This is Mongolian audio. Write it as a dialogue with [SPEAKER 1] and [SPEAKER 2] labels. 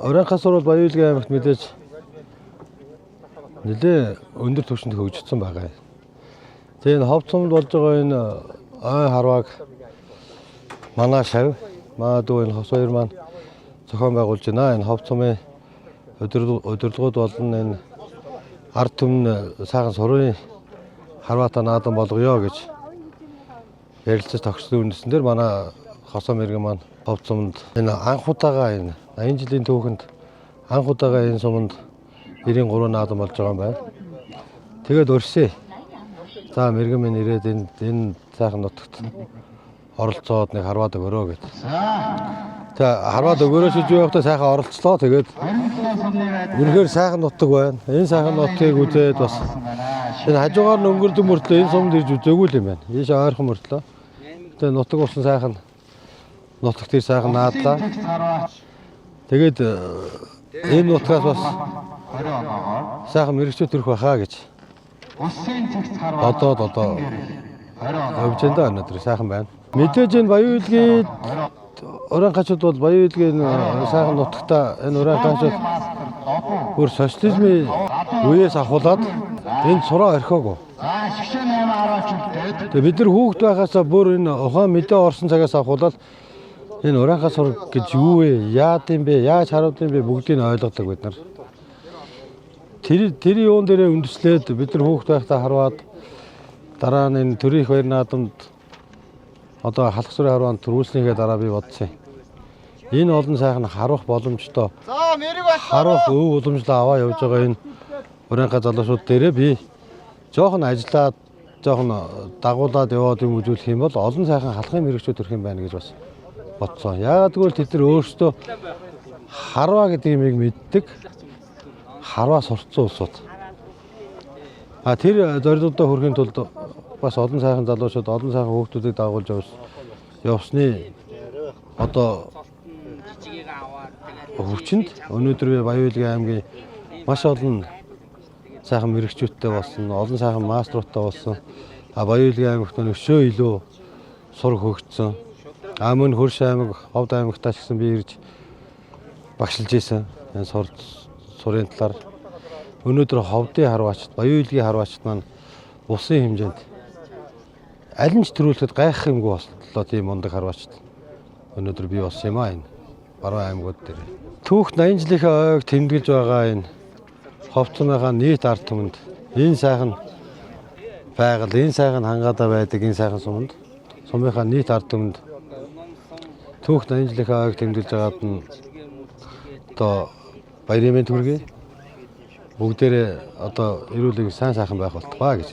[SPEAKER 1] Оройнхаас бол Баян-Үйлгийн аймагт мэдээж нэлээ өндөр түвшинд хөгжсөн байгаа. Тэгээ энэ ховд сумд болж байгаа энэ ой харвааг манай шав магадгүй энэ хос хоёр маань зохион байгуулж байна. Энэ ховд сумын удирдлагууд болон энэ ард түмэн сайхан сурын харваатаа наадан болгоё гэж ярилцаж тогтсон үндсэн дээр манай хосоо мэргэн маань ховд сумд энэ анх удаага энэ 80 жилийн түүхэнд анх удаага энэ суманд 93 наадан болж байгаа юм байна. Тэгээд өрсөө. За мэргэн минь ирээд энэ сайхан нутагт оролцоод нэг харваад өгөрөө гэдэг. За харваад өгөрөө шиж явахдаа сайхан оролцлоо. Тэгээд үнэхээр сайхан нутаг байна. Энэ сайхан нутгийг үзээд бас энэ хажуугаар нь өнгөрдөг мөртлөө энэ сумд ирж үзээгүй л юм байна. Ийш ойрхон мөртлөө. Тэгээд нутаг усан сайхан нутагт ир сайхан наадлаа. Тэгээд энэ нутгаас бас сайхан мэрэгчүүд төрөх байхаа гэж одоо явж энэ өнөдөр сайхан байна. Мэдээж энэ Баян-Үйлгийн Оройнхачууд бол Баян-Үйлгийн сайхан нутагта энэ Оройнхачууд бүр социализмын үеэс ахуулаад энэ сураа орхиогүй. Тэгээ бид нар хүүхэд байхасаа бүр энэ ухаан мэдээ орсон цагаас ахуулаад энэ Оройнхаа сур гэж юу вэ? Яад юм бэ? Яаж харууд юм бэ? Бүгдийг нь ойлгодог бид нар. Тэр юун дээрээ үндэслээд бид нар хүүхэд байхдаа харваад дараа нь энэ төрийн хоёр наадамд одоо халах сүрийн харваанд төрүүлснийхээ дараа би бодсон. Энэ олон сайхан харвах боломжтой. Харвах өв уламжлал аваа явж байгаа энэ Оройнхаа залуучууд дээрээ би жоохон ажиллаад жоохон дагуулад яваад юм үзүүлэх юм бол олон сайхан халахын мэрэгчүүд төрөх юм байна гэж бас бодсон. Яагаад гэвэл тэд нар өөрсдөө харваа гэдэг юмыг мэддэг. Харваа сурцсан улсууд. Тэр зорилгодоо хүрэхийн тулд бас олон сайхан залуучууд, олон сайхан хүүхдүүдийг дагуулж явсны одоо хүчинд өнөөдөр Баян-Үйлгийн аймгийн маш олон сайхан мэрэгчүүдтэй болсон, олон сайхан маструудтай болсон. Баян-Үйлгийн аймагт өшөө илүү сураг хөгжсөн. Мөн Хөрш аймаг, Ховд аймагтаа ч гэсэн би ирж багшилж исэн. Энэ сурын талаар өнөөдөр Ховдын харваачд, Баян-Үйлгийн харваачд маань улсын хэмжээнд аль нь ч төрүүлэхэд гайхах юмгүй боллоо тийм мундаг харваачд. Өнөөдөр би болсон юм энэ баруун аймагуд дээр. Түүх 80 жилийнхээ ойг тэмдэглэж байгаа энэ Ховд сумынхаа нийт ард түмэнд энэ сайхан байгаль, энэ сайхан хангаада байдаг энэ сайхан сумынхаа нийт ард түмэнд түүх 80 жилийнхээ ойг тэмдэглэж байгаад нь одоо баярын төргий бүгдээрээ одоо эрүүлэг сайн сайхан байх болтугай гэж.